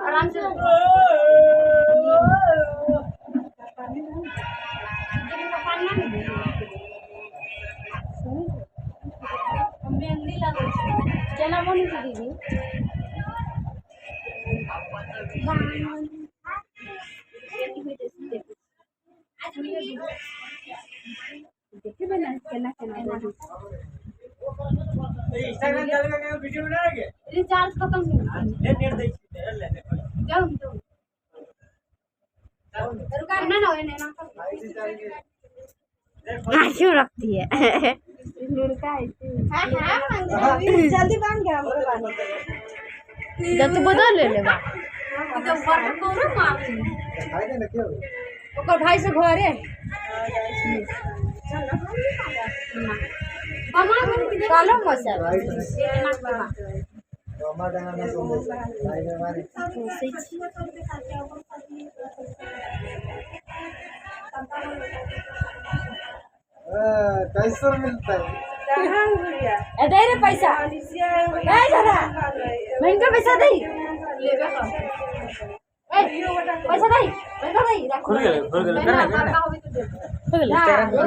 आराम से मेहंदी लगे केना बनी थी दीदी देखे बना केना केना इंस्टाग्राम चल के वीडियो बना रहे रिचार्ज खत्म हो गया नेट नेट देख ले जाओ रुका ना ना ना क्यों रखती है लड़का ऐसे जल्दी बांध गया हमको बांध जब तो बदल ले लेबा तो फर्क करो मां भाई ने क्यों ओकर भाई से घरे मामा कालो मसा मामा जाना ना सुन भाई ने मारे कैसे मिलता है दे रे पैसा दे जरा महंगा पैसा दे पैसा दे खुल गए करना